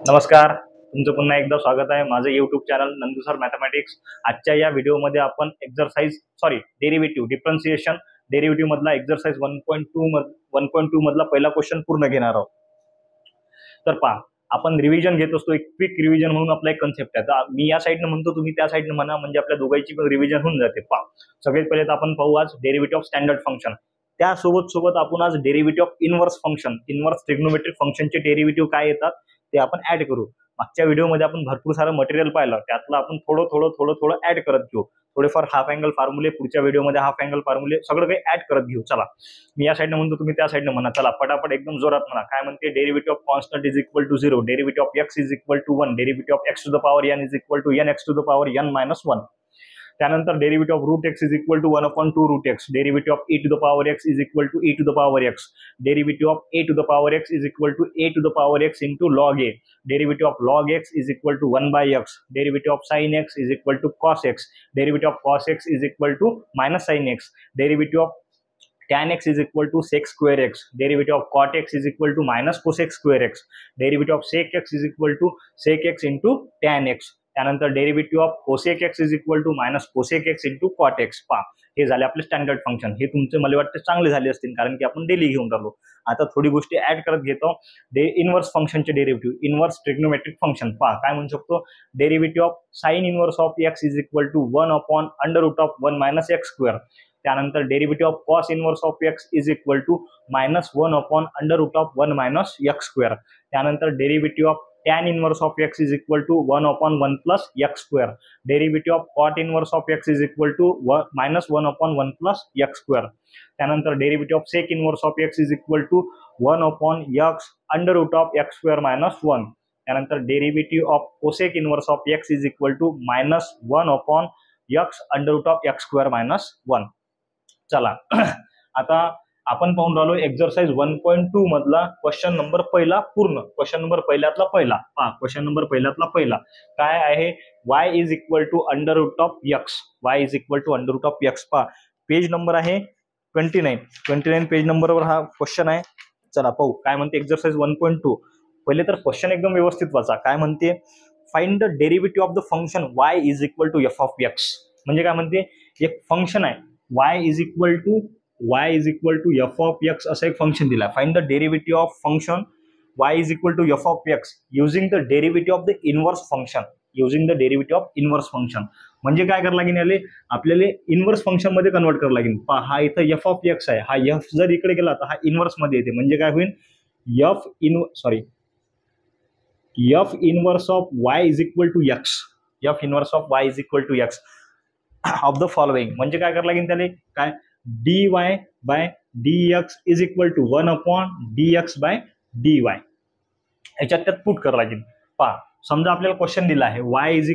नमस्कार, तुमचं पुन्हा एकदा स्वागत आहे माझं YouTube channel Nandu sir mathematics. आजच्या या व्हिडिओमध्ये आपण डेरिव्हेटिव्ह डिफरन्शिएशन डेरिव्हेटिव्ह मधला एक्सरसाइज 1.2 मधला पहिला क्वेश्चन पूर्ण घेणार आहोत। तर पहा, आपण रिव्हिजन घेत असतो, एक क्विक रिव्हिजन म्हणून आपला एक कन्सेप्ट आहे। तर मी या साइडने म्हणतो, तुम्ही त्या साइडने म्हणा, म्हणजे आपल्या दोघांची पण रिव्हिजन होऊन जाते। पहा, सगळ्यात पहिले तर आपण पाहू आज डेरिव्हेटिव्ह ऑफ स्टँडर्ड फंक्शन। त्यासोबत आपण आज derivative of inverse function, inverse trigonometric फंक्शनचे डेरिव्हेटिव्ह काय येतात ते आपण ऍड करू। मागच्या व्हिडिओमध्ये आपण भरपूर सारं मटेरियल पाहिलं, त्यातलं आपण थोडं ऍड करत घेऊ। थोडेफार हाफ अँगल फॉर्म्युले, पुढच्या व्हिडिओमध्ये हाफ अँगल फॉर्म्युले सगळं काही ऍड करत घेऊ। चला, मी या साइडने म्हणतो, तुम्ही त्या साइडने म्हणा। चला पटापट एकदम जोरात म्हणा। काय म्हणते? Derivative of constant is equal to 0, derivative of x is equal to 1, derivative of x to the power n is equal to n x to the power n minus 1। त्यानंतर derivative of root x is equal to 1/2 root x, derivative of e to the power x is equal to e to the power x, derivative of a to the power x is equal to a to the power x into log a, derivative of log x is equal to 1/x, derivative of sin x is equal to cos x, derivative of cos x is equal to minus sin x, derivative of tan x is equal to sec square x, derivative of cot x is equal to minus cosec square x, derivative of sec x is equal to sec x into tan x, त्यानंतर derivative of cosec x is equal to minus cosec x into cot x। पहा, हे झाले आपले standard function. हे तुमचे मला वाटतं चांगले झाले असतील, कारण की आपण डेली घेऊन राहिलो। आता थोडी गोष्टी ऍड करत घेतो। इनव्हर्स फंक्शनचे डेरिव्हेटिव्ह, इनव्हर्स ट्रिग्नोमेट्रिक फंक्शन। पहा, काय म्हणू शकतो? Derivative of sine inverse of x is equal to 1/√1 minus x square, त्यानंतर derivative of cos inverse of x is equal to -1/√1 minus x square, त्यानंतर derivative of tan inverse of x is equal to 1/1 plus x square, derivative of cot inverse of x is equal to -1/1 plus x square, त्यानंतर derivative of sec inverse of x is equal to 1/x square minus 1, त्यानंतर derivative of cosec inverse of x is equal to -1/x square minus 1। चला, आता आपण पाहून राहिलो exercise 1.2 मधला question number पहिला पूर्ण। क्वेश्चन नंबर पहिल्यातला पहिला पहा, क्वेश्चन नंबर पहिल्यातला पहिला काय आहे? y is equal to √x, y is equal to √x। पहा, पेज नंबर आहे 29 पेज नंबरवर हा क्वेश्चन आहे। चला पाहू काय म्हणते एक्सरसाइज 1.2। पहिले तर क्वेश्चन एकदम व्यवस्थित वाचा। काय म्हणते? Find the derivative of the function y is equal to f of x। म्हणजे काय म्हणते? एक फंक्शन आहे y is equal to f of x असं एक फंक्शन दिला। Find the derivative of function y is equal to f of x using the derivative of the inverse function, using the derivative of inverse function. म्हणजे काय करावं लागेल? याले आपल्याला inverse function मध्ये कन्वर्ट करावं लागेल। पहा, हा इथं f ऑफ x आहे, हा f जर इकडे गेला तर हा इनव्हर्स मध्ये येते। म्हणजे काय होईल? f inverse of y is equal to x, f inverse of y is equal to x of the following. म्हणजे काय करावं लागेल त्याला? काय? dy by dx is equal to 1/dx by dy, याच्यात त्यात पुट करावं लागेल। पहा, समजा आपल्याला क्वेश्चन दिला आहे y is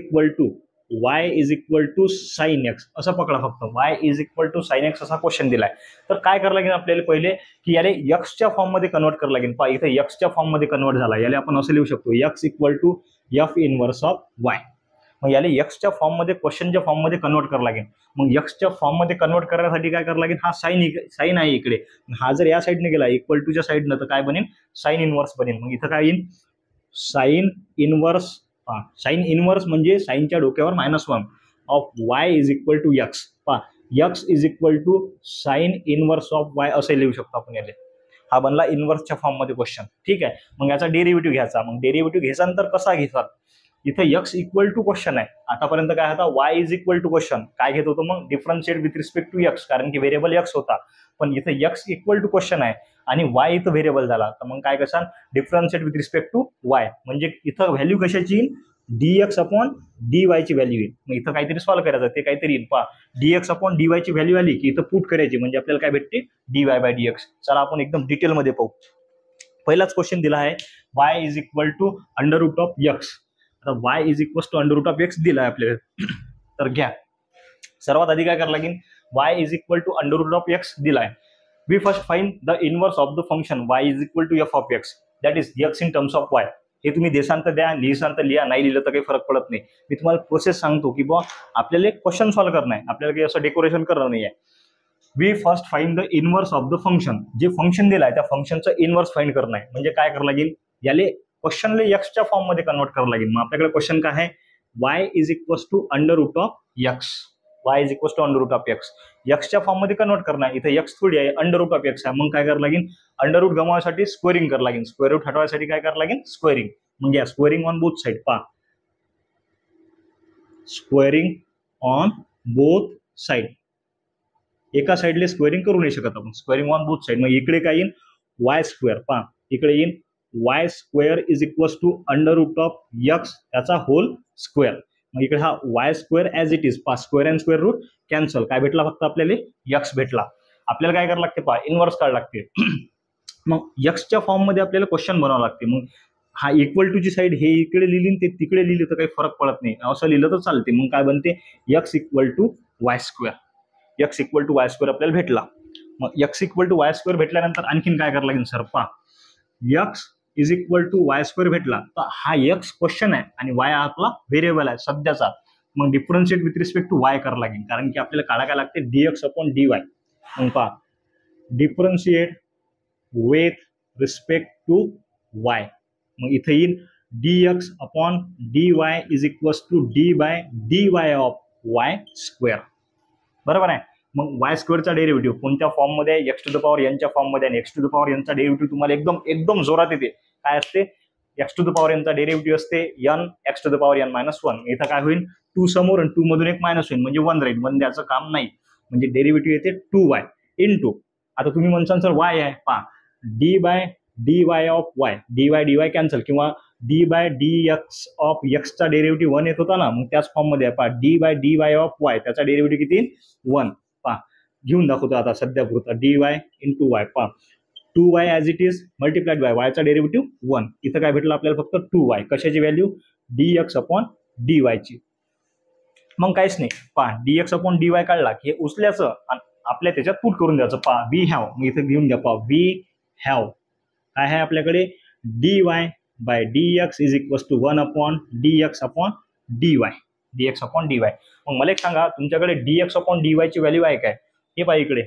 equal to sine x, असं पकडा फक्त, y is equal to sine x असा क्वेश्चन दिलाय। तर काय करावं लागेल आपल्याला? पहिले की याला x च्या फॉर्म मध्ये कन्वर्ट करावं लागेल। पहा, इथे x च्या फॉर्म मध्ये कन्वर्ट झाला, याला आपण असं लिहू शकतो x equal to f inverse of y। मग याला x च्या फॉर्म मध्ये, क्वेश्चनच्या फॉर्म मध्ये कन्वर्ट करावं लागेल। मग x च्या फॉर्म मध्ये कन्वर्ट करण्यासाठी काय करावं लागेल? हा साइन आहे इकडे, हा जर या साइडने गेला इक्वल टू च्या साइडनं तर काय बनेल? साइन इनव्हर्स बनेल। मग इथं काय येईल? साइन इनव्हर्स म्हणजे साइनच्या डोक्यावर -1 of y is equal to x। पहा, x is equal to sine inverse of y असे लिहू शकतो आपण याला। हा बनला इनव्हर्सच्या फॉर्म मध्ये क्वेश्चन। ठीक आहे, मग याचा डेरिव्हेटिव्ह घ्यायचा। मग डेरिव्हेटिव्ह घ्यायचा नंतर कसा घेतात? इथं x इक्वल टू क्वेश्चन आहे, आतापर्यंत काय होता? y is equal to question. काय घेत होतो मग? Differentiate with respect to x, कारण की व्हेरिएबल x होता। पण इथं x इक्वल टू क्वेश्चन आहे आणि y इथं व्हेरिएबल झाला, तर मग काय करसान? Differentiate with respect to y, म्हणजे इथं व्हॅल्यू कशाची येईल? dx अपॉन dy ची व्हॅल्यू येईल। मग इथं काहीतरी सॉल्व्ह करायचं, ते काहीतरी येईल। पहा, dx अपॉन dy ची व्हॅल्यू आली की इथं पुट करायची, म्हणजे आपल्याला काय भेटते? dy by dx। चला आपण एकदम डिटेल मध्ये पाहू। पहिलाच क्वेश्चन दिला आहे y is equal to √x। आता y is equal to √x दिला आहे आपल्याला। तर घ्या, सर्वात आधी काय करावं लागेल? y is equal to √x दिला आहे। We first find the inverse of the function y is equal to f of x, that is x in terms of y। हे तुम्ही देसान तर द्या, लिहिसान तर लिहा, नाही लिहिलं तर काही फरक पडत नाही। मी तुम्हाला प्रोसेस सांगतो की बुवा आपल्याला एक क्वेश्चन सॉल्व्ह करणं आहे, आपल्याला काही असं डेकोरेशन करणं नाही आहे। We first find the inverse of the function, जे फंक्शन दिलं आहे त्या फंक्शनचं इनव्हर्स फाइंड करणं आहे। म्हणजे काय करावं लागेल? याले क्वेश्चनला एक्सच्या फॉर्म मध्ये कन्वर्ट करावं लागेल. मग आपल्याकडे क्वेश्चन काय आहे, y is equals to under root of x. y is equals to under root of x. एक्सच्या फॉर्म मध्ये कन्वर्ट करणार. इथे एक्स थोडी आहे, अंडर रूट ऑफ एक्स आहे. मग काय करावं लागेल, अंडर रूट गमावण्यासाठी स्क्वेअरिंग करावं लागेल. स्क्वेअर रूट हटवायसाठी काय करावं लागेल, स्क्वेअरिंग. म्हणजे स्क्वेअरिंग ऑन बोथ साइड. पहा, स्क्वेअरिंग ऑन बोथ साइड. एका साइडले स्क्वेअरिंग करू नाही शकत आपण. Squaring on both side. मग इकडे काय येईल, वाय स्क्वेअर. पहा इकडे येईल Y square is equals to under root of X त्याचा होल स्क्वेअर. मग इकडे हा Y square as it is. पहा square and square root cancel. काय भेटला, फक्त आपल्याला एक्स भेटला. आपल्याला काय करावं लागते, पहा इनवर्स काढावं लागते. मग एक्सच्या फॉर्म मध्ये आपल्याला क्वेश्चन बनवावं लागते. मग हा इक्वल टू ची साईड हे इकडे लिहिली ते तिकडे लिहिली तर काही फरक पडत नाही. असं लिहिलं तर चालते. मग काय बनते, x equal to y square. X equal to y square आपल्याला भेटला. मग x equal to y square भेटल्यानंतर आणखीन काय करावं लागेल सर, पहा x is equal to y square भेटला तर हा एक्स क्वेश्चन आहे आणि वाय आपला व्हेरिएबल आहे सध्याचा. मग differentiate with respect to y करावं लागेल, कारण की आपल्याला काढा काय लागते dx अपॉन dy. मग पहा differentiate with respect to Y. मग इथे येईल dx upon dy is equals to d by dy of Y square. बरोबर आहे. मग वाय स्क्वेअरचा डेरिव्हेटिव्ह कोणत्या फॉर्म मध्ये, एक्स टू द पॉवर एनच्या फॉर्म मध्ये. आणि एक्स टू द पॉवर एनचा डेरिव्हेटिव्ह तुम्हाला एकदम जोरात येते. काय असते, एक्स टू द पॉवर एनचा डेरिव्हेटिव्ह असते N X to the power N minus one. इथं काय होईल, 2 समोर आणि 2 मधून एक मायनस होईल म्हणजे 1 राहील. 1 द्यायचं काम नाही. म्हणजे डेरिव्हेटिव्ह येते 2y इंटू. आता तुम्ही म्हणसान सर वाय आहे, पहा D by D Y of Y. dy cancel किंवा D by D X of एक्सचा डेरिव्हेटिव्ह 1 येत होता ना. मग त्याच फॉर्म मध्ये आहे. पहा D by D Y of y त्याचा डेरिव्हेटिव्ह किती येईल, 1. पहा घेऊन दाखवतो आता सध्या पुरता dy इंटू वाय. पहा 2y as it is multiplied by वायचा डेरिव्हेटिव्ह 1. इथं काय भेटलं आपल्याला, फक्त 2y. कशाची व्हॅल्यू, dx अपॉन dy ची. मग काहीच नाही. पहा dx अपॉन dy काढला की हे उचल्याचं आणि आपल्या त्याच्यात पुट करून द्यायचं. पहा वी हॅव. मग इथं घेऊन घ्या. पहा वी हॅव काय आहे आपल्याकडे, dy by dx is equals to 1 upon dx upon dy. dx upon dy. मग मला एक सांगा, तुमच्याकडे dx अपॉन dy ची व्हॅल्यू आहे काय, हे पहा इकडे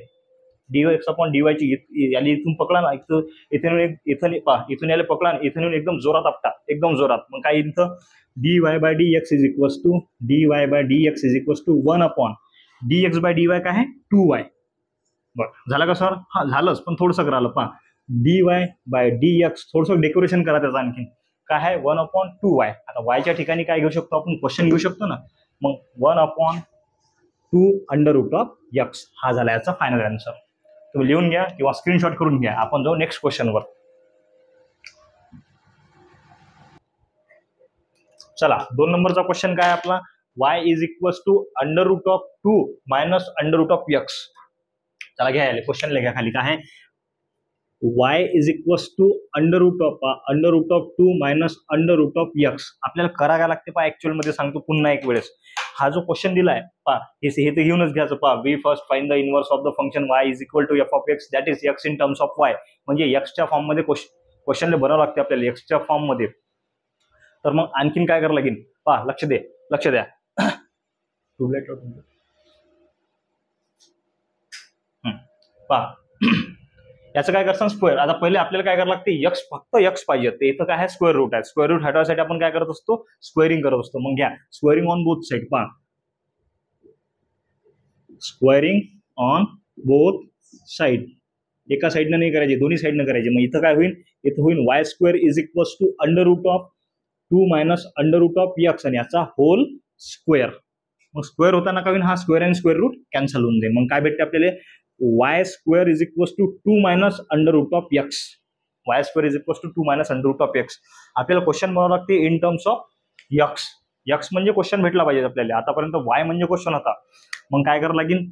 dx अपॉन dy ची याली इथून पकडा ना. इथून पहा इथून याला पकडा, इथून एकदम जोरात आपटा, एकदम जोरात. मग काय इथं dy by dx is equals to dy by dx is equals to 1 upon dx by dy काय आहे 2y. बरं झालं का सर, हा झालंच, पण थोडंसं राहिलं. पहा dy बाय dx थोडंसं डेकोरेशन करा त्याचं आणखी. काय आहे 1 अपॉन 2y. आता वायच्या ठिकाणी काय घेऊ शकतो आपण, क्वेश्चन घेऊ शकतो ना. मग 1 upon 2 under root of x हा झाला याचा फायनल आन्सर. तुम्ही लिहून घ्या किंवा स्क्रीनशॉट करून घ्या. आपण जाऊ नेक्स्ट क्वेश्चनवर. चला 2 नंबरचा क्वेश्चन काय आपला, y is equals to under root of 2 minus under root of x. चला घ्या क्वेश्चन लिहा खाली. काय आहे y is equals to under root of 2 minus under root of x. आपल्याला करायला लागते. पहा ऍक्च्युअल मध्ये सांगतो पुन्हा एक वेळेस. हा जो क्वेश्चन दिलाय पहा हे तर घेऊनच घ्यायचं. पहा we first find the inverse of the function y is equal to f of x that is x in terms of y. म्हणजे एक्सच्या फॉर्म मध्ये क्वेश्चनला बनावं लागते आपल्याला एक्सच्या फॉर्म मध्ये. तर मग आणखीन काय करावं लागेल, पहा लक्ष द्या. पहा याचं काय करतात स्क्वेअर. आता पहिले आपल्याला काय करावं लागते, एक्स फक्त एक्स पाहिजे. तर इथं काय आहे स्क्वेअर रूट आहे. स्क्वेअर रूट हटवायसाठी आपण काय करत असतो, स्क्वेअरिंग करत असतो. मग घ्या स्क्वेअरिंग ऑन बोथ साइड. पहा स्क्वेअरिंग ऑन बोथ साइड. एका साइडनं नाही करायचे, दोन्ही साइडनं करायचे. मग इथं काय होईल, इथं होईल y square is equals to under root of 2 minus under root of x आणि याचा होल स्क्वेअर. मग स्क्वेअर होताना काय होईल, हा square and square root cancel होऊन जाईल. मग काय भेटते आपल्याला, y square is equals to 2 minus under root of x. Y square is equals to 2 minus under root of x. आपल्याला क्वेश्चन बनावं लागते in terms of x. X म्हणजे क्वेश्चन भेटला पाहिजे आपल्याला. आतापर्यंत वाय म्हणजे क्वेश्चन होता. मग काय करावं लागेल,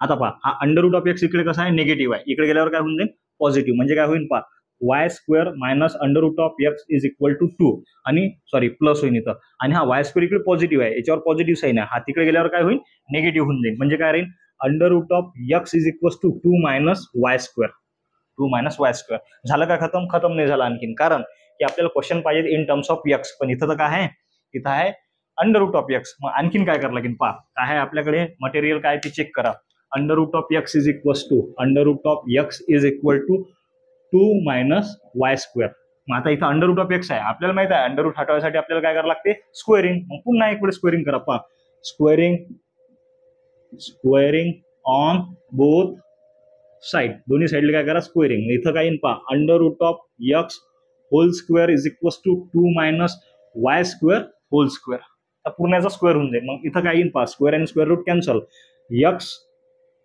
आता पहा हा अंडर रूट ऑफ एक्स इकडे कसा आहे निगेटिव्ह आहे. इकडे गेल्यावर काय होऊन जाईल पॉझिटिव्ह. म्हणजे काय होईल, पहा y square minus under root of x is equal to 2 आणि सॉरी प्लस होईल इथं. आणि हा वाय स्क्वेअर इकडे पॉझिटिव्ह आहे, याच्यावर पॉझिटिव्ह साईन आहे. हा तिकडे गेल्यावर काय होईल निगेटिव्ह होऊन जाईल. म्हणजे काय राहील under root of x is equal to 2 minus Y square. 2 minus Y square. झालं का खतम नाही झालं आणखीन. कारण की आपल्याला क्वेश्चन पाहिजे इन टर्म्स ऑफ एक्स. पण इथं तर काय आहे, इथं आहे अंडर रूट ऑफ एक्स. मग आणखीन काय करावं लागेल, पहा काय आहे आपल्याकडे मटेरियल काय ते चेक करा. Under root of x is equal to 2 minus Y square. मग आता इथं अंडर रूट ऑफ एक्स आहे, आपल्याला माहित आहे अंडर रूट हटवायसाठी आपल्याला काय करावं लागते, स्क्वेअरिंग. मग पुन्हा एक वेळ स्क्वेअरिंग करा. पहा स्क्वेअरिंग ऑन बोथ साइड, दोन्ही साईडला काय करा स्क्वेअरिंग. इथं काय येईल पहा, under root of x whole square is equals to 2 minus Y square whole square. पूर्ण याचा स्क्वेअर होऊन जाईल. मग इथं काय येईल पहा, स्क्वेअर आणि square root cancel, x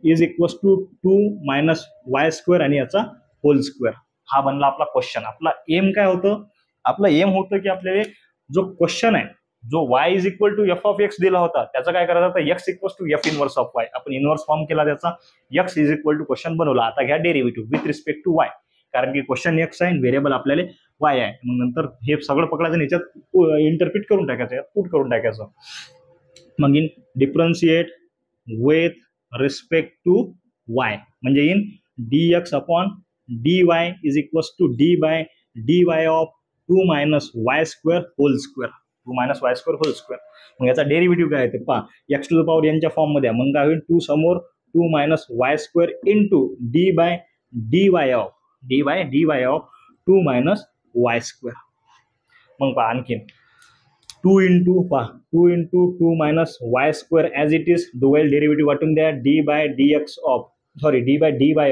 is equals to 2 minus Y square आणि याचा होल स्क्वेअर. हा बनला आपला क्वेश्चन. आपला एम काय होतं, आपला एम होतं की आपल्याला जो क्वेश्चन आहे, जो y is equal to f of x दिला होता, त्याचा काय करायचं होतं, x equal to f inverse of y. आपण इनवर्स फॉर्म केला त्याचा, x is equal to question बनवला. आता घ्या derivative with respect to y, कारण की क्वेश्चन एक्स आहे, व्हेरिएबल आपल्याला वाय आहे. मग नंतर हे सगळं पकडायचं, याच्यात इंटरप्रिट करून टाकायचं, पुट करून टाकायचं. मग in differentiate with respect to Y, म्हणजे in dx upon dy is equals to d by dy of 2 minus Y square whole square, 2 minus Y square whole square. मग याचा डेरिव्हेटिव्ह काय आहे ते पहा, एक्स टू द पॉवर एनच्या form मध्ये. मग काय होईल, 2 समोर 2 minus Y square into D by dy of 2 minus Y square. मग पहा आणखीन 2 into 2 minus Y square as it is, दोघांना डेरिव्हेटिव्ह वाटून द्या, डी बाय dy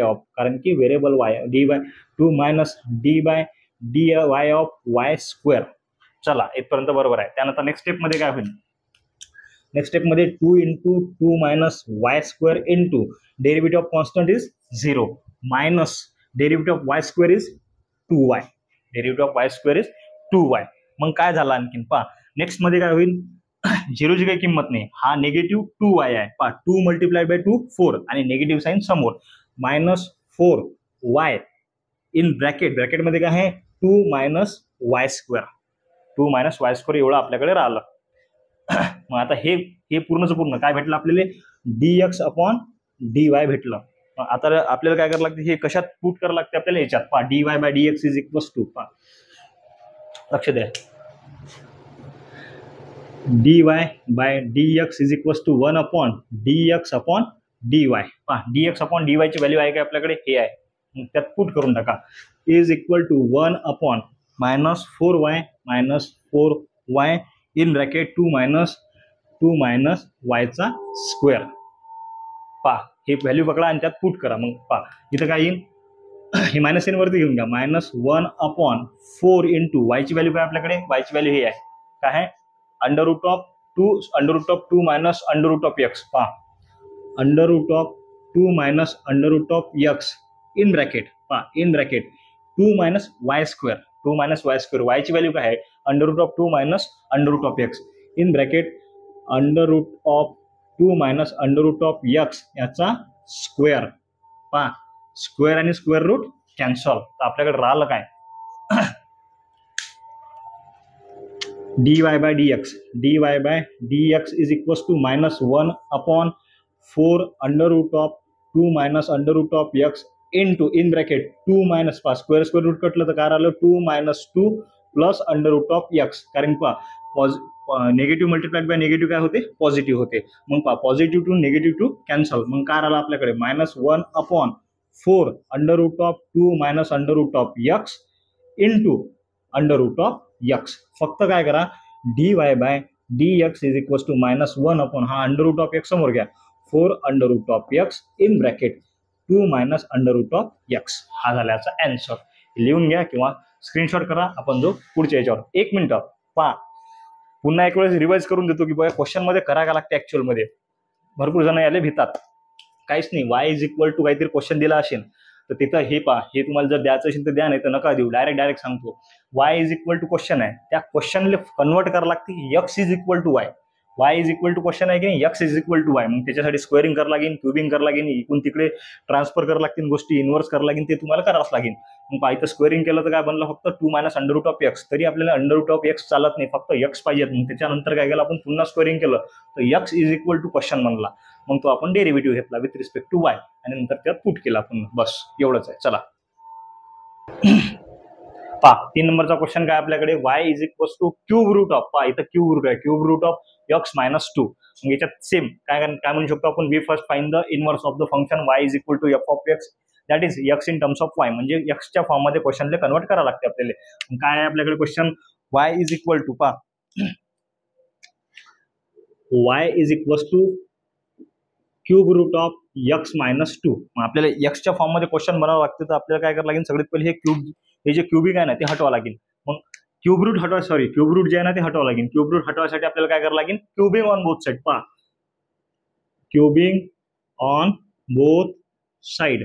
ऑफ, कारण की variable y, d by 2 minus d by dy of Y square. चला इथपर्यंत बरोबर आहे. त्यानंतर नेक्स्ट स्टेप मध्ये काय होईल, नेक्स्ट स्टेप मध्ये 2 into 2 minus Y square into derivative of constant is 0 minus derivative of Y square is 2y, derivative of Y square is 2y. मग काय झालं आणखीन पहा, नेक्स्ट मध्ये काय होईल, झिरोची काही किंमत नाही, हा निगेटिव्ह 2y आहे. पहा 2 मल्टिप्लाय बाय 2 4 आणि निगेटिव्ह साईन समोर, मायनस 4y इन ब्रॅकेट मध्ये काय आहे 2 minus Y square, 2 minus Y square एवढं आपल्याकडे राहिलं. मग आता हे पूर्णच पूर्ण काय भेटलं आपल्याला, dx अपॉन dy भेटलं. आता आपल्याला काय करावं लागते, हे कशात पुट करावं लागते आपल्याला, याच्यात पहा dy by dx is equals to, पहा लक्ष द्या, dy by dx is equals to 1 upon dx upon dy. पहा dx अपॉन dy ची व्हॅल्यू आहे का आपल्याकडे, हे आहे, मग त्यात पुट करून टाका, is equal to 1 upon minus 4y in bracket 2 minus वायचा स्क्वेअर. पहा हे व्हॅल्यू पकडा आणि त्यात पुट करा. मग पहा इथं काय येईल, हे मायनस एन वरती घेऊन घ्या, मायनस 1 अपॉन 4 इंटू वायची व्हॅल्यू काय आपल्याकडे, वायची व्हॅल्यू हे आहे काय आहे, under root of 2 minus under root of X. पहा under root of 2 minus under root of x in bracket, पहा in bracket 2 minus Y square, 2 minus Y square, वायची व्हॅल्यू काय आहे under root of 2 minus under root of x in bracket under root of 2 minus under root of x याचा square. पहा square आणि square root cancel, तर आपल्याकडे राहिलं काय, dy by dx is equals to minus 1 upon 4 under root of 2 minus under root of x into in bracket 2 minus, पहा square root कटलं तर काय राहिलं 2 minus 2 plus under root of x, कारण पहा नेगेटिव्ह मल्टिप्लाइड बाय नेगेटिव्ह काय होते, positive होते. मग पहा positive two negative two cancel, मग काय राहिलं आपल्याकडे minus 1 upon 4 under root of 2 minus under root of x into under root of x. फक्त काय करा, dy by dx is equals to minus 1 upon, हा अंडर रूट ऑफ एक्स समोर घ्या, 4 under root of x in bracket 2 minus under root of x. हा झाला याचा answer. लिहून घ्या किंवा स्क्रीनशॉट करा. आपण जो पुढच्या याच्यावर 1 मिनिट पहा, पुन्हा एक वेळेस रिवाइज करून देतो की बघा क्वेश्चन मध्ये करा का लागते ऍक्च्युअल मध्ये. भरपूर जण याले भितात, काहीच नाही, y इज इक्वल टू काहीतरी क्वेश्चन दिला असेल तर तिथं हे पहा, हे तुम्हाला जर द्यायचं असेल तर द्या, नाही तर नका देऊ, डायरेक्ट सांगतो. y is equal to question आहे, त्या क्वेश्चनला कन्वर्ट करावं लागते x is equal to y is equal to question आहे की नाही, x is equal to y. मग त्याच्यासाठी स्क्वेअरिंग करावं लागेल, क्युबिंग करावं लागेल, इकडून तिकडे ट्रान्सफर करावं लागतील गोष्टी, इन्व्हर्स करावं लागेल, ते तुम्हाला करावंच लागेल. मग पहा इथं स्क्वेअरिंग केलं तर काय बनलं, फक्त 2 minus under root of x. तरी आपल्याला अंडर रूट ऑफ एक्स चालत नाही, फक्त एक्स पाहिजेत. मग त्याच्यानंतर काय केलं आपण, पुन्हा स्क्वेअरिंग केलं तर x is equal to question बनला. मग तो आपण डेरिव्हेटिव्ह घेतला विथ रिस्पेक्ट टू y आणि नंतर त्यात पुट केला पुन्हा, बस एवढंच आहे. चला पहा 3 नंबरचा क्वेश्चन काय आपल्याकडे, y is equal to cube root of, पहा इथं क्यूब रूट आहे, cube root of x minus 2. मग याच्यात सेम काय म्हणू शकतो आपण, we first find the inverse of the function y is equal to f of x, that is x in terms of y, म्हणजे एक्सच्या फॉर्ममध्ये क्वेश्चनला कन्वर्ट करावं लागते आपल्याला. काय आहे आपल्याकडे question, y is equal to y is equal to cube root of x minus 2. मग आपल्याला एक्सच्या फॉर्ममध्ये क्वेश्चन बनवावं लागते, तर आपल्याला काय करावं लागेल, सगळ्यात पहिले हे जे क्यूबिक आहे ना ते हटवावं लागेल. मग क्यूब रूट क्यूब रूट जे आहे ना ते हटवावं लागेल. क्यूब रूट हटवायसाठी आपल्याला काय करावं लागेल, cubing on both side. Cubing on both side,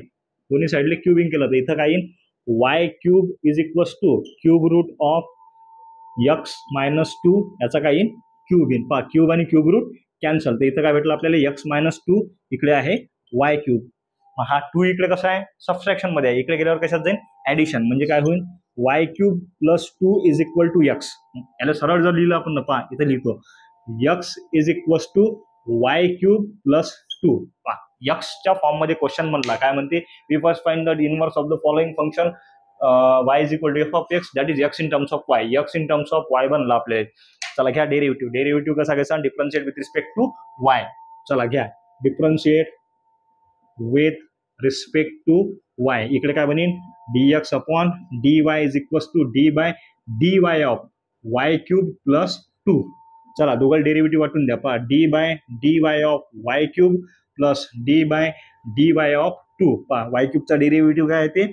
दोन्ही साइडला क्यूबिंग केलं तर इथं काय येईल, y cube is equal to cube root of x minus 2 याचा काय येईल क्यूब येईल. क्यूब आणि क्यूब रूट कॅन्सल, तर इथं काय भेटलं आपल्याला एक्स मायनस 2, इकडे आहे वाय क्यूब. हा 2 इकडे कसा आहे सबस्ट्रॅक्शन मध्ये आहे, इकडे गेल्यावर कशात जाईल ऍडिशन, म्हणजे काय होईल y cube plus 2 is equal to x. याला सरळ जर लिहिलं आपण ना इथे लिहितो x is equal to y cube plus 2. एक्सच्या फॉर्म मध्ये क्वेश्चन म्हणला काय म्हणते, we first find the inverse of the following function y is equal to f of x that is x in terms of y. X in terms of y बनला आपल्याला. चला घ्या derivative कसा घ्यायचा, differentiate with respect to Y. चला घ्या differentiate with respect to Y. इकडे काय बनेल dx upon dy is equal to d by dy of Y cube plus 2. चला दोघं डेरिव्हेटिव्ह वाटून द्या. d by dy of Y cube plus d by dy of 2. Y क्यूबचा derivative काय आहे ते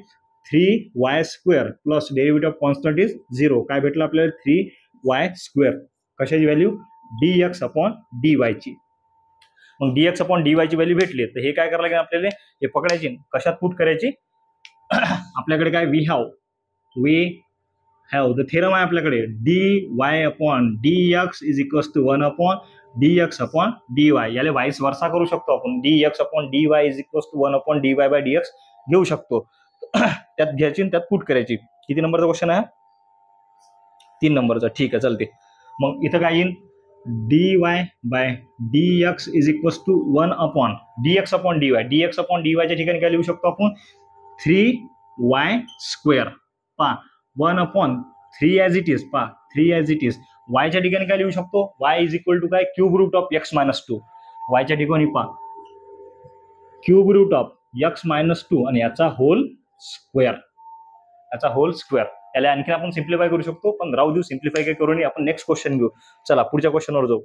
3y square plus derivative of constant is 0. काय भेटलं आपल्याला 3y स्क्वेअर. कशाची व्हॅल्यू dx अपॉन dy ची. मग dx अपॉन dy ची व्हॅल्यू भेटली, तर हे काय करायला लागेल आपल्याला, हे पकडायची कशात पुट करायची. आपल्याकडे काय वी हॅव द थेरम आहे आपल्याकडे dy upon dx is equal to 1 upon dx upon dy. याला वाईस वर्सा करू शकतो आपण, dx upon dy is equal to 1 upon dy by dx घेऊ शकतो. त्यात घ्यायची त्यात पुट करायची. किती नंबरचा क्वेश्चन आहे, 3 नंबरचा. ठीक आहे चालते. मग इथं काय येईल dy by dx is equal to 1 upon dx upon dy. dx upon dy च्या ठिकाणी काय लिहू शकतो आपण 3y square. 1 upon 3 as it is 3 as it is. y च्या ठिकाणी काय लिहू शकतो, y इज इक्वल टू काय cube root of x minus 2. y च्या ठिकाणी cube root of x minus 2 आणि याचा होल स्क्वेअर. याला आणखी आपण सिम्प्लिफाय करू शकतो, पण राहू देऊ सिम्प्लिफाय काय करू नये. आपण नेक्स्ट क्वेश्चन घेऊ. चला पुढच्या क्वेश्चनवर जाऊ.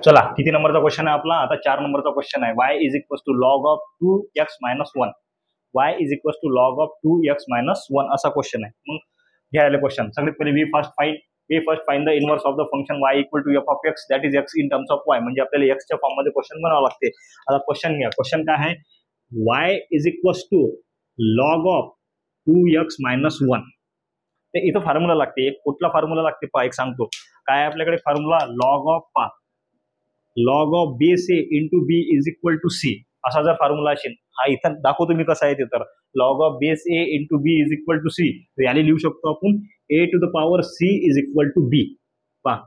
चला किती नंबरचा क्वेश्चन आहे आपला, आता 4 नंबरचा क्वेश्चन आहे. y is equal to log of 2x minus 1. y is equal to log of 2x minus 1 असा क्वेश्चन आहे. मग घ्यायला क्वेश्चन सगळ्यात पहिले we first find the inverse of the function y equal to f of x that is x in terms of y. म्हणजे आपल्याला एक्सच्या form मध्ये क्वेश्चन बनावं लागते. आता क्वेश्चन घ्या. क्वेश्चन काय आहे, y is equal to log of 2x minus 1. ते इथं फॉर्म्युला लागते. एक कुठला फॉर्म्युला लागते एक सांगतो. काय आपल्याकडे formula log of base A into B is equal to c असा जर फॉर्म्युला असेल, हा इथं दाखवतो मी कसा आहे ते. तर log of base A into B is equal to C, तर याला लिहू शकतो आपण A to the power C is equal to B.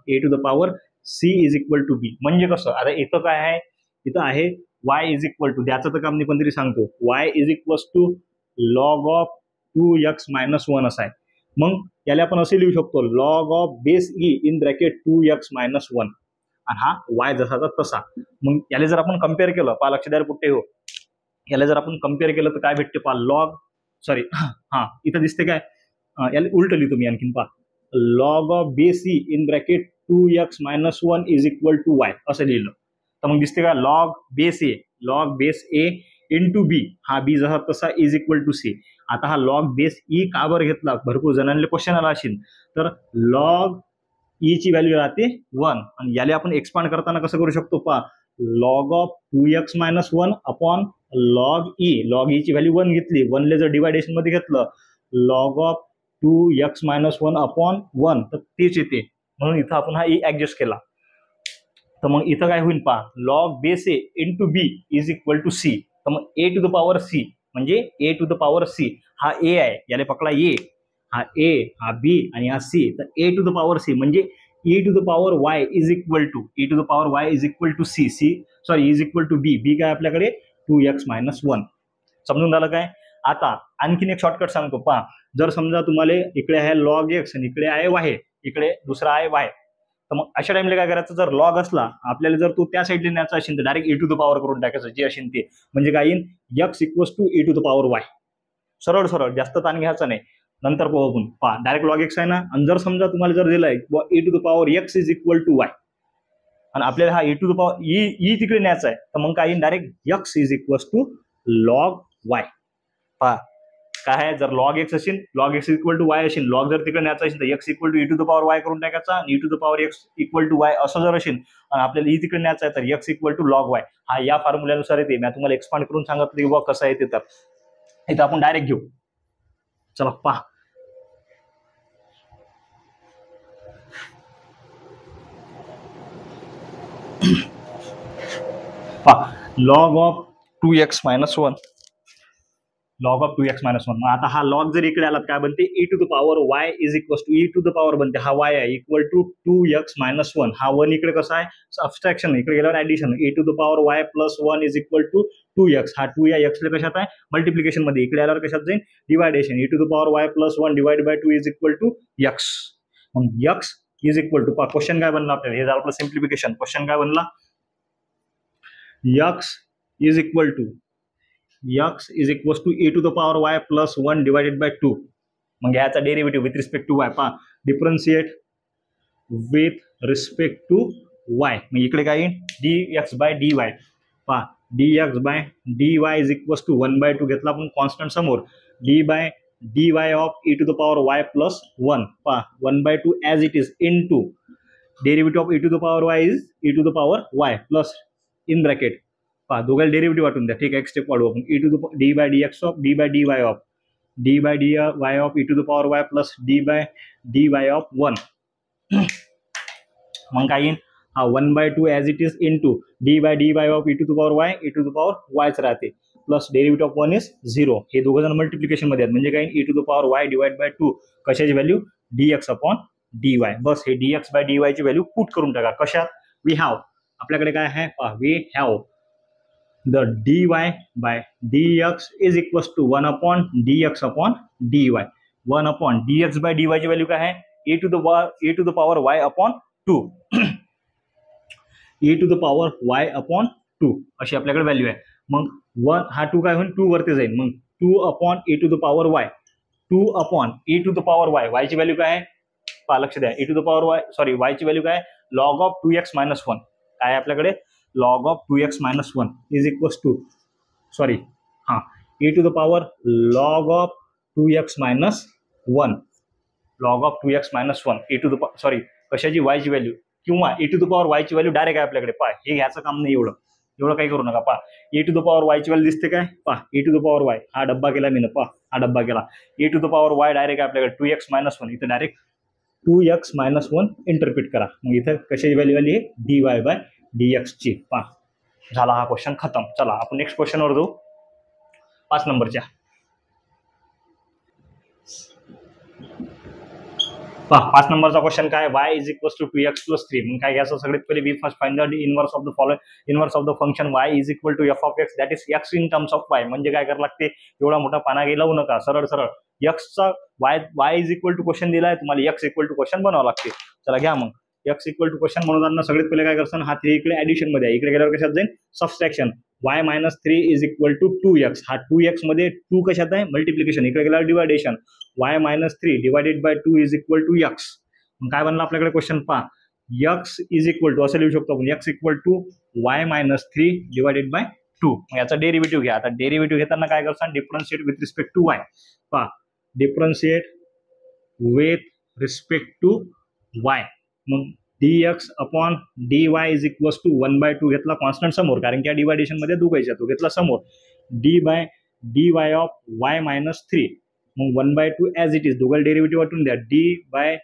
A to the power C is equal to B म्हणजे कसं, आता इथं काय आहे, इथं आहे वाय इज इक्वल टू, द्याचं तर काम मी पण तरी सांगतो, y is equal to log of 2x minus 1 असा आहे. मग याला आपण असे लिहू शकतो log of base e in bracket 2x minus 1 आणि हा वाय जसाचा तसा. मग याला जर आपण कम्पेअर केलं, लक्ष द्यायला पुट्टे हो, याला जर आपण कम्पेअर केलं तर काय भेटते इथं दिसते काय, याला उलट लिहितो मी आणखीन log of base e in bracket 2x minus 1 is equal to y असं लिहिलं तर मग दिसते का लॉग बेस ए इंटू बी, हा बी जसा तसा इज इक्वल टू सी. आता हा लॉग बेस ई का बरं घेतला, भरपूर जणांना क्वेश्चन आला असेल. तर लॉग ई ची व्हॅल्यू राहते 1 आणि याला आपण एक्सपांड करताना कसं करू शकतो log of 2x minus 1 upon log E ची व्हॅल्यू 1 घेतली, 1 ले जर डिवायडेशन मध्ये घेतलं log of 2x minus 1 upon 1 तर तेच येते. म्हणून इथं आपण हा ई ऍडजस्ट केला. तर मग इथं काय होईल log base A into B is equal to C. तर मग a to the power C म्हणजे a to the power c हा ए आहे, याला पकडा ए, हा ए हा बी आणि हा सी. तर A to the power C म्हणजे E to the power Y is equal to C is equal to B. B काय आपल्याकडे 2x मायनस 1. समजून झालं काय. आता आणखीन एक शॉर्टकट सांगतो जर समजा तुम्हाला इकडे आहे लॉग एक्स आणि इकडे आहे वाय, इकडे दुसरा आहे वाय. तर मग अशा टाइमला काय करायचं, जर लॉग असला आपल्याला, जर तो त्या साईडला न्यायचा असेल तर direct e to the power करून टाकायचं जे असेल ते. म्हणजे काय येईल, x equals to e to the power y. सरळ सरळ, जास्त ताण घ्यायचा नाही. नंतर पाहू आपण. पहा डायरेक्ट लॉग एक्स आहे ना, आणि जर समजा तुम्हाला जर दिलाय e to the power x is equal to y आणि आपल्याला हा e to the power e तिकडे न्यायचा आहे, तर मग काय येईल, direct x is equal to log y. पहा काय आहे, जर लॉग एक्स असेल, log x equal to y असेल, लॉग जर तिकडे न्यायचा असेल तर x equal to e to the power y करून टाकायचा, आणि e to the power x equal to y असं जर असेल आणि आपल्याला ई तिकडे न्यायचा आहे तर x equal to log y. हा या फॉर्म्युल्यानुसार येते. मी तुम्हाला एक्सपांड करून सांगितलं की बघ कसं येते. तर इथं आपण डायरेक्ट घेऊ. चला पहा, log of 2x minus 1, log of 2x minus 1. आता हा लॉग जर इकडे आला काय बनते, e to the power y is equal to e to the power बनते, हा y आहे इक्वल टू 2x मायनस 1. हा 1 इकडे कसा आहे, सबस्ट्रॅक्शन, इकडे गेल्यावर addition, e to the power y plus 1 is equal to 2x. हा 2 या x कशात आहे, मल्टिप्लिकेशन मध्ये, इकडे आल्यावर कशात जाईल, division, e to the power y plus 1 divide by 2 is equal to x. मग x is equal to, question काय बनला आपल्याला, हे झालं आपलं सिम्प्लिफिकेशन. क्वेश्चन काय बनला, x is equal to e to the power y plus 1 divided by 2. मग याचा derivative with respect to y. पहा differentiate with respect to y. मग इकडे काय येईल, dx बाय dy. पहा dx by dy is equal to 1 by 2 घेतला आपण कॉन्स्टंट समोर, d by dy of e to the power y plus 1. पहा 1 by 2 as it is in to derivative of e to the power y is e to the power y plus in bracket. पहा दोघांना derivative वाटून द्या. ठीक आहे, एक step वाढवू आपण. e to the D by D X of D by D Y of e to the power y plus D by D Y of 1. मग काय येईल, हा 1 by 2 as it is into D by D Y of e to the power y, e to the power yच राहते, plus derivative of 1 is 0. हे दोघं जण multiplication मध्ये आहेत, म्हणजे काय e to the power y divide by 2 कशाची व्हॅल्यू, dx अपॉन dy. बस हे dx बाय dy ची व्हॅल्यू पुट करून टाका. कशात, वी हॅव, आपल्याकडे काय आहे, पहा we have the dy by dx is equals to 1 upon dx upon dy. 1 upon dx by dy ची व्हॅल्यू काय आहे, e to the power y upon 2. e to the power y upon 2 अशी आपल्याकडे value आहे. मग 1 हा 2 काय होईल, 2 वरती जाईल. मग 2 upon e to the power y, 2 upon e to the power y. y ची व्हॅल्यू काय आहे, पहा लक्ष द्या, e to the power y, sorry y ची व्हॅल्यू काय आहे, log of 2x minus 1. काय आहे आपल्याकडे, log of 2x minus 1 is equals to, sorry, e to the power log of 2x minus 1, log of 2x minus 1 e to the power, sorry कशाची, y ची value, किंवा e to the power y ची value direct आहे आपल्याकडे. पहा हे घ्यायचं काम नाही, एवढं काही करू नका. पहा e to the power y ची व्हॅल्यू दिसते काय, पहा e to the power y, हा डब्बा केला मी ना, पहा हा डब्बा केला, e to the power y direct आहे आपल्याकडे 2x minus 1. इथं डायरेक्ट 2x minus 1 इंटरप्रिट करा. मग इथं कशाची व्हॅल्यू आली आहे, dy बाय dx ची. पहा झाला हा क्वेश्चन खतम. चला आपण नेक्स्ट क्वेश्चन वर जाऊ, 5 नंबरच्या. पहा 5 नंबरचा क्वेश्चन काय, y is equal to 2x plus 3. मग काय घ्यायचं, सगळ्यात पहिले we first find the inverse of the following, inverse of the function y is equal to f of x that is x in terms of y. म्हणजे काय करावं लागते, एवढा मोठा पाना लावू नका, सरळ सरळ x चा y is equal to question दिलाय तुम्हाला, x इक्वल टू क्वेश्चन बनावं लागते. चला घ्या मग, x इक्वल टू क्वेश्चन म्हणून सगळ्यात पहिले काय करसान, हा 3 इकडे ऍडिशन मध्ये आहे, इकडे गेल्यावर कशात जाईल, subtraction. y minus 3 is equal to 2x. हा 2x मध्ये 2 कशात आहे, मल्टिप्लिकेशन, इकडे गेल्यावर division, y minus 3 divided by 2 is equal to x. मग काय बनला आपल्याकडे क्वेश्चन, पहा x इज इक्वल टू, असं लिहू शकतो आपण, x equal to y minus 3 divided by 2. मग याचा डेरिव्हेटिव्ह घ्या. आता डेरिव्हेटिव्ह घेताना काय करसान, differentiate with respect to y. पहा differentiate with respect to y. मग dx upon dy is equal to 1 by 2 घेतला कॉन्स्टंट समोर, कारण की या डिवायडेशन मध्ये दोघांच्या तो घेतला समोर, d by dy of y minus 3. मग 1 बाय 2 ॲज इट इज, दोघांना डेरिव्हेटिव्ह वाटून द्या, d by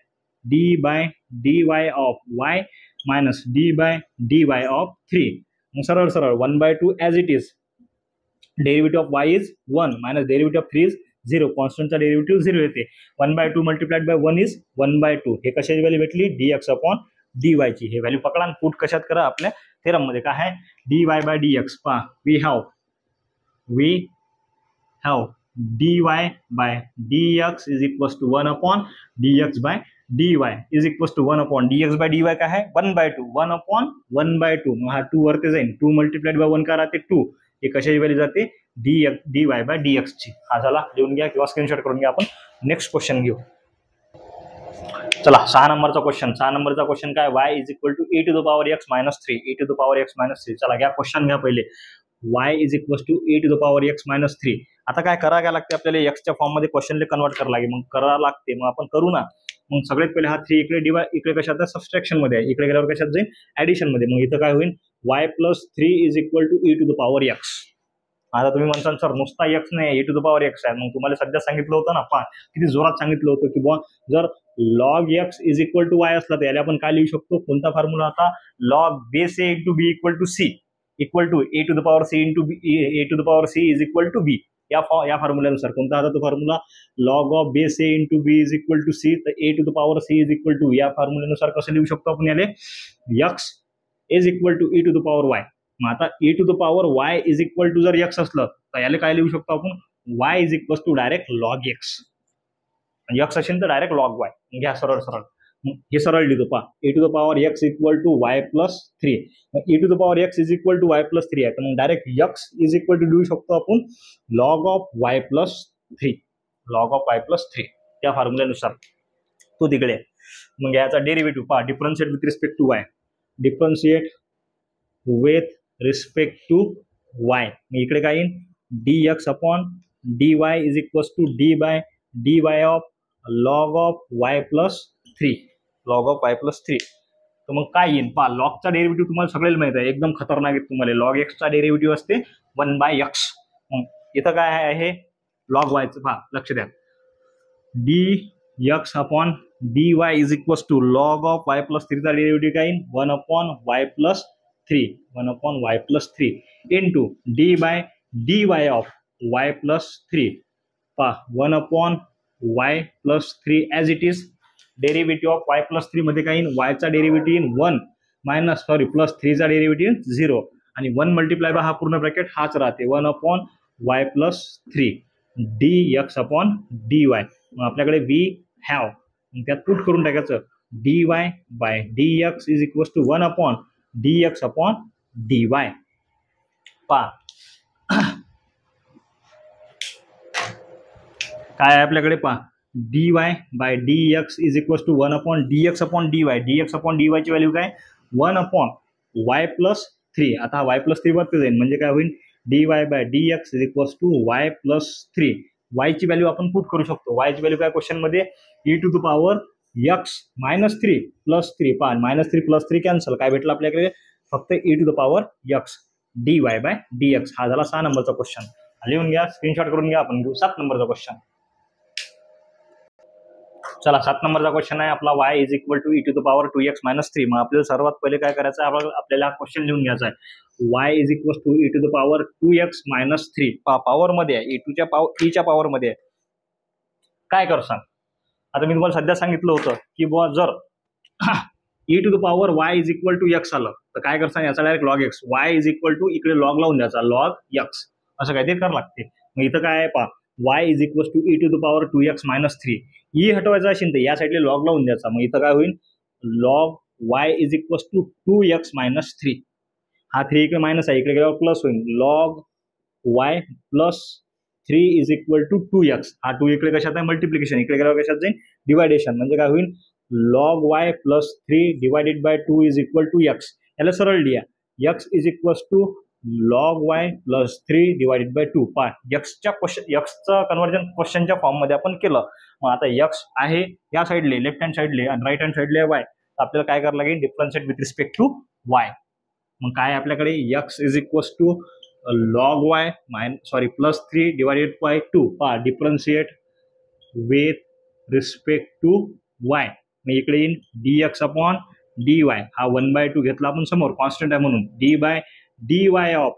dy of y minus d by dy of 3. मग सरळ सरळ 1 by 2 as it is, derivative of y is 1 minus derivative of 3 is 0. कॉन्स्टंटचा derivative 0 येते. 1 by 2 multiplied by 1 is 1 by 2. हे कशाची व्हॅल्यू भेटली, dx अपॉन dy ची. हे व्हॅल्यू पकडा आणि पुट कशात करा, आपल्या थेरम मध्ये. काय आहे, dy बाय dx. पहा we have dy by dx is equal to 1 upon dx by D Y is equals to 1 upon D X by D Y काय आहे 1/2 1 अपॉन 1/2 मग हा 2 वरती जाईल 2 मल्टिप्लाइड बाय 1 काय राहते 2 हे कशाची व्हॅल्यू जाते D y by D x ची. हा झाला लिहून घ्या किंवा स्क्रीनशॉट करून घ्या. आपण नेक्स्ट क्वेश्चन घेऊ. चला 6 नंबरचा क्वेश्चन काय y is equal to e to the power x minus 3 e to the power x minus 3. चला घ्या क्वेश्चन घ्या पहिले y is equal to e to the power x minus 3. आता काय करा काय लागते आपल्याला x च्या फॉर्म मध्ये क्वेश्चनला कन्वर्ट करावं लागेल. मग करावं लागते मग आपण करू ना. मग सगळ्यात पहिले हा 3 इकडे डिवाइड इकडे कशात आहे सबट्रॅक्शन मध्ये आहे इकडे गेल्यावर कशात जाईल ऍडिशन मध्ये. मग इथं काय होईल y plus 3 is equal to e to the power x. आता तुम्ही म्हणताल सर नुसता x नाही e to the power x आहे. मग तुम्हाला सध्या सांगितलं होतं ना पहा किती जोरात सांगितलं होतं की बुवा जर log x is equal to y असला तर याला आपण काय लिहू शकतो कोणता फॉर्म्युला आता log base a into b equal to c equal to a to the power c into a to the power c is equal to b. या फॉर्म्युल्यानुसार कोणता आता तो formula log of base a into b is equal to c तर a to the power c is equal to या फॉर्म्युल्यानुसार कसं लिहू शकतो आपण याले x is equal to e to the power y. मग आता e to the power y is equal to जर x असलं तर याला काय लिहू शकतो आपण y is equal to direct log x. x असेल तर डायरेक्ट log y. घ्या सरळ हे सरळ लिहितो पहा e to the power x equal to y plus 3. e to the power x is equal to y plus 3 आहे तर मग direct x is equal to लिहू शकतो आपण log ऑफ y प्लस 3 त्या फॉर्म्युल्यानुसार तो तिकडे आहे. मग याचा डेरिव्हेटिव्ह पहा differentiate with respect to y differentiate with respect to y. मग इकडे काय येईल dx upon dy is equal to d by dy of log of y plus 3 तर मग काय येईल पहा लॉगचा डेरिव्हेटिव्ह तुम्हाला सगळ्याला माहित आहे एकदम खतरनाक आहे तुम्हाला log x चा डेरिव्हेटिव्ह असते 1/x. इथं काय आहे log y चं पहा लक्ष द्या dx upon dy is equal to log of y plus 3 चा डेरिव्हेटिव्ह काय येईल 1 upon y plus 3 into d by dy of y plus 3 पहा 1 upon y plus 3 as it is. Derivative of y plus 3 मध्ये काय येईल y चा derivative येईल 1 plus 3 चा डेरिव्हेटिव्ह 0 आणि 1 मल्टिप्लाय बाय हा पूर्ण ब्रॅकेट हाच राहते 1 upon y plus 3 dx upon dy. मग आपल्याकडे वी हॅव त्यात पुट करून टाकायचं dy by dx is equal to 1 upon dx upon dy. पहा काय आहे आपल्याकडे पहा dy by dx is equal to 1 upon dx upon dy. dx upon dy ची व्हॅल्यू काय 1 अपॉन y प्लस 3. आता हा y प्लस 3 वरती जाईल म्हणजे काय होईल dy by dx is equal to y plus 3. y ची व्हॅल्यू आपण पुट करू शकतो. y ची व्हॅल्यू काय क्वेश्चन मध्ये e to the power x minus 3 plus 3 पहा मायनस 3 प्लस 3 कॅन्सल काय भेटलं आपल्याकडे फक्त e to the power x dy by dx. हा झाला 6 नंबरचा क्वेश्चन. लिहून घ्या स्क्रीनशॉट करून घ्या. आपण घेऊ 7 नंबरचा क्वेश्चन. चला 7 नंबरचा क्वेश्चन आहे आपला y is equal to e to the power 2x minus 3. मग आपल्याला सर्वात पहिले काय करायचं आहे आपल्याला क्वेश्चन लिहून घ्यायचा आहे y is equal to e to the power 2x minus 3 power मध्ये आहे e च्या पॉवर मध्ये आहे. काय करसान आता मी तुम्हाला सध्या सांगितलं होतं की बुवा जर e to the power y is equal to x आलं तर काय करसान याचा direct log x y is equal to इकडे लॉग लावून द्यायचा log x असं काहीतरी करावं लागते. मग इथं काय आहे पहा y is equal to e to the power 2x minus 3 e हटवायचा असेल तर या साईडला लॉग लावून द्यायचा. मग इथं काय होईल log y is equal to 2x minus 3. हा 3 इकडे मायनस आहे इकडे गेल्यावर प्लस होईल log y plus 3 is equal to 2x. हा 2 इकडे कशात आहे मल्टिप्लिकेशन इकडे गेल्यावर कशात जाईल डिवायडेशन म्हणजे काय होईल log y plus 3 divided by 2 is equal to x. याला सरळ लिहा x is equal to log y plus 3 divided by 2. पहा एक्सचं कन्वर्जन क्वेश्चनच्या फॉर्म मध्ये आपण केलं. मग आता x आहे या साईडले लेफ्ट हँड साईडले आणि राईट हँड साईडले y. आपल्याला काय करावं लागेल differentiate with respect to y. मग काय आपल्याकडे x is equal to log y plus 3 divided by 2. पहा differentiate with respect to y. मग इकडे येईल dx अपॉन dy. हा 1/2 घेतला आपण समोर कॉन्स्टंट आहे म्हणून d by dy of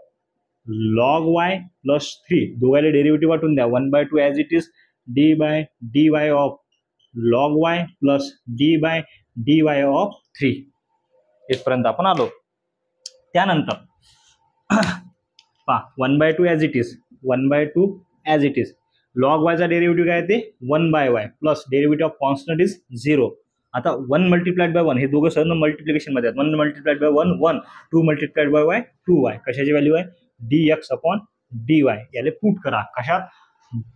log y plus 3 दोघांना डेरिव्हेटिव्ह वाटून द्या 1/2 as it is d by dy of log y plus d by dy of 3. इथपर्यंत आपण आलो. त्यानंतर पहा 1/2 as it is 1/2 as it is log y चा डेरिव्हेटिव्ह काय ते 1/y plus derivative of constant is 0. आता 1 मल्टिप्लाइड बाय 1 हे दोघं सर मल्टिप्लिकेशन मध्ये आहेत. 1 multiplied by 1 1, 2 multiplied by y 2y. कशाची व्हॅल्यू आहे dx अपॉन dy. याला पुट करा कशात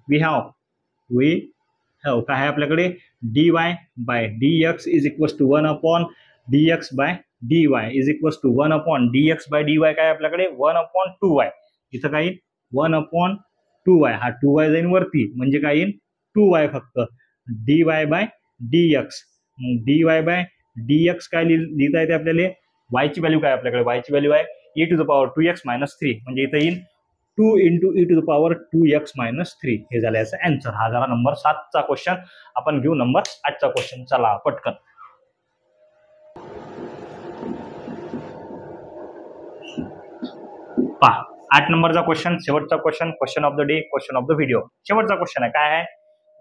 वी हॅव काय आहे आपल्याकडे dy by dx is equals to 1 upon dx by dy is equals to 1 upon dx by dy काय आपल्याकडे 1 अपॉन 2y. इथं काय 1 अपॉन 2y, हा 2y जाईन वरती म्हणजे काय येईल 2y फक्त. dy by dx, dy by dx काय लिहिता येते आपल्याला y ची व्हॅल्यू काय आपल्याकडे y ची व्हॅल्यू आहे e to the power 2x minus 3 म्हणजे इथं येईल 2 into e to the power 2x minus 3. हे झालं याचा आन्सर. हा झाला नंबर 7चा क्वेश्चन. आपण घेऊ नंबर 8चा क्वेश्चन. चला पटकन पहा 8 नंबरचा क्वेश्चन, शेवटचा question, question of the day, question of the video. शेवटचा क्वेश्चन आहे काय आहे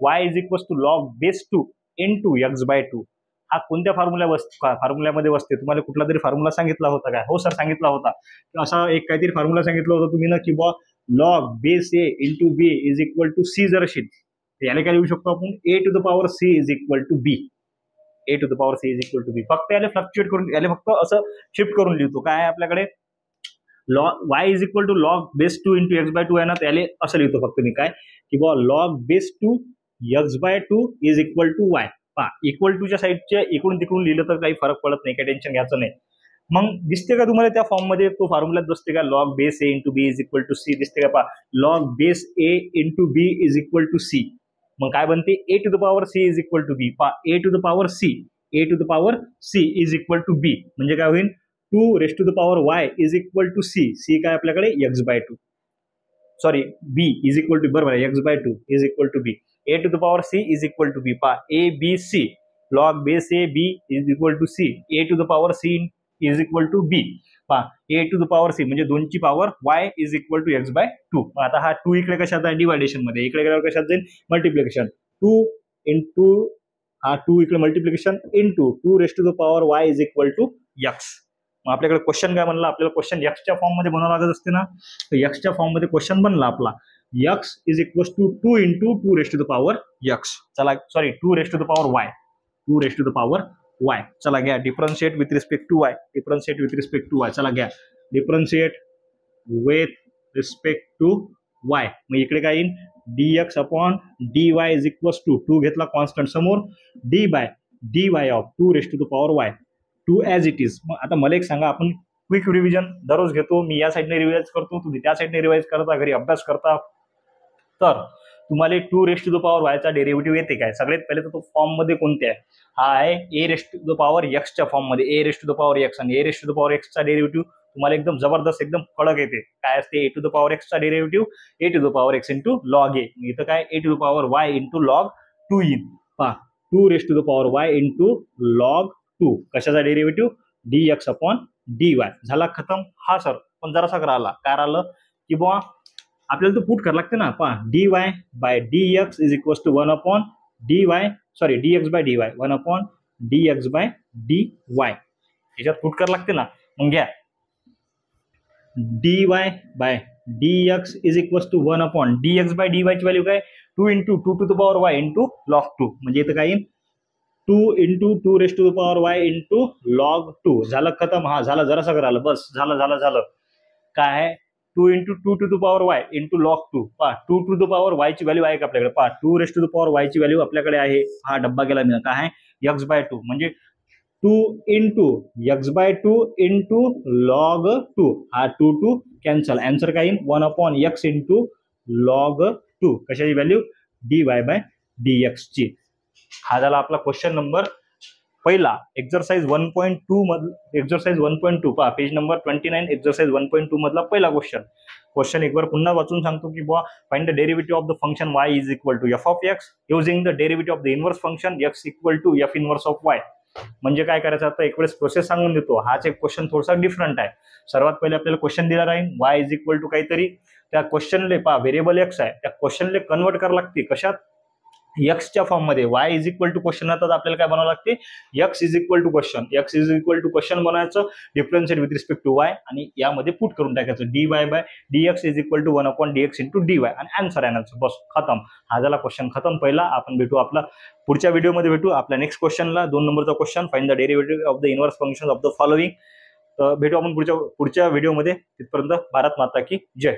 y is equals to log base 2 into x by 2. हा कोणत्या फॉर्म्युल्यामध्ये बसते? तुम्हाला कुठला तरी फॉर्म्युला सांगितला होता काय? हो सर सांगितला होता. असा एक काहीतरी फॉर्म्युला सांगितलं होतं तुम्ही ना की बा log base a into B is equal to C. जर असेल याला काय लिहू शकतो आपण a to the power c is equal to b. a to the power c is equal to b. फक्त याला फ्लक्च्युएट करून याला फक्त असं शिफ्ट करून लिहितो. काय आहे आपल्याकडे log y is equal to log base 2 into X by 2 आहे ना, त्याला असं लिहितो फक्त मी काय की बा log base 2 X by 2 is equal to y. पहा इक्वल टूच्या साईडच्या इकडून तिकडून लिहिलं तर काही फरक पडत नाही, काही टेन्शन घ्यायचं नाही. मग दिसते का तुम्हाला त्या फॉर्म मध्ये तो फॉर्म्युला दिसते का log base a into B is equal to C दिसते का? पहा log base a into B is equal to C. मग काय बनते a to the power c is equal to b. पहा a to the power c is equal to b म्हणजे काय होईल 2 raise to the power y is equal to c. c काय आपल्याकडे x by 2, sorry b is equal to बरोबर आहे x by 2 is equal to b. a to the power c is equal to b. पहा a b c log base a b is equal to c. a to the power c is equal to b. पहा a to the power c म्हणजे 2 ची power y is equal to x by 2. आता हा 2 इकडे कशात आहे deviation मध्ये, इकडे गेल्यावर कशात जाईल मल्टिप्लिकेशन. 2 इंटू हा 2 इकडे multiplication into 2 raise to the power y is equal to x. मग आपल्याकडे क्वेश्चन काय बनला? आपल्याला क्वेश्चन एक्सच्या फॉर्म मध्ये बनवावं लागत असते ना, तर एक्सच्या फॉर्म मध्ये क्वेश्चन बनला आपला x is equal to 2 into 2 raise to the power x. चला sorry 2 raise to the power y, 2 raise to the power y. चला घ्या differentiate with respect to y, differentiate with respect to y. चला घ्या differentiate with respect to y. मग इकडे काय येईल dx upon dy is equal to 2 घेतला constant समोर d by dy of 2 raise to the power y 2 as it is. मग आता मला एक सांगा, आपण क्विक रिव्हिजन दररोज घेतो, मी या साईडने रिवाइज करतो, तुम्ही त्या साईडने रिवाइज करता, घरी अभ्यास करता, तर तुम्हाला 2 रेस टू द पॉवर वायचा डेरिव्हेटिव्ह येते काय? सगळ्यात पहिले तर तो फॉर्म मध्ये कोणते आहे? हा आहे A raise to the power एक्सच्या फॉर्म मध्ये, A raise to the power X. आणि A raise to the power एक्सचा डेरिव्हेटिव्ह तुम्हाला एकदम जबरदस्त एकदम कडक येते. काय असते ए टू द पॉवर एक्सचा derivative? A to the power X into log A. इथं काय A to the power Y into log 2 येईल. पहा 2 raise to the power Y into log 2. कशाचा डेरिव्हेटिव्ह? dx upon dy. झाला खतम. हा sir पण जरासा राहिला. काय राहिलं की बुवा आपल्याला तो पुट करावं लागते ना. पहा dy by dx is equal to 1 upon dy, sorry dx by dy 1 upon dx by dy. याच्यात पुट करावं लागते ना. मग घ्या dy by dx is equal to 1 upon dx by dy ची व्हॅल्यू काय 2 into 2 to the power y into log 2. म्हणजे इथं काय येईल 2 into 2 raise to the power y into log 2. झालं खतम. हा झालं जरासा राहिलं बस. झालं काय आहे 2 into 2 to the power y into log 2. पहा 2 टू द पॉवर y ची व्हॅल्यू आहे का आपल्याकडे? पहा 2 raise to the power y ची व्हॅल्यू आपल्याकडे आहे. हा डब्बा गेला मी. काय आहे x बाय 2 म्हणजे 2 into x by 2 into log 2. हा 2 कॅन्सल. आन्सर काय येईल 1 अपॉन x इंटू लॉग 2. कशाची व्हॅल्यू? dy बाय dx ची. हा झाला आपला क्वेश्चन नंबर पहिला. एक्सरसाइज 1.2 मधला एक्सरसाइज 1.2 पहा पेज नंबर 29 एक्सरसाइज 1.2 मधला पहिला क्वेश्चन एक बार पुन्हा वाचून सांगतो की बुवा find the derivative of the function y is equal to f of x using the derivative of the inverse function x equal to f inverse of y. म्हणजे काय करायचं आता एक वेळेस प्रोसेस सांगून देतो. हाच एक क्वेश्चन थोडासा डिफरंट आहे. सर्वात पहिले आपल्याला क्वेश्चन दिला राहील y इज इक्वल टू काहीतरी, त्या क्वेश्चनले पहा व्हेरिएबल x आहे, त्या क्वेश्चनले कन्वर्ट करावं लागते कशात एक्सच्या फॉर्म मध्ये Y is equal to question येतात, आपल्याला काय बनावं लागते, X is equal to question, X is equal to question बनायचं, differentiate with respect to Y आणि यामध्ये पुट करून टाकायचं dy by dx is equal to 1/dx into dy आणि आन्सर आणायचं, बस खतम. हा झाला क्वेश्चन खतम पहिला. आपण भेटू आपला पुढच्या व्हिडिओमध्ये भेटू आपल्या नेक्स्ट क्वेश्चनला, 2 नंबरचा question, find the derivative of the inverse function of the following. भेटू आपण पुढच्या व्हिडिओमध्ये. तिथपर्यंत भारत माता की जय.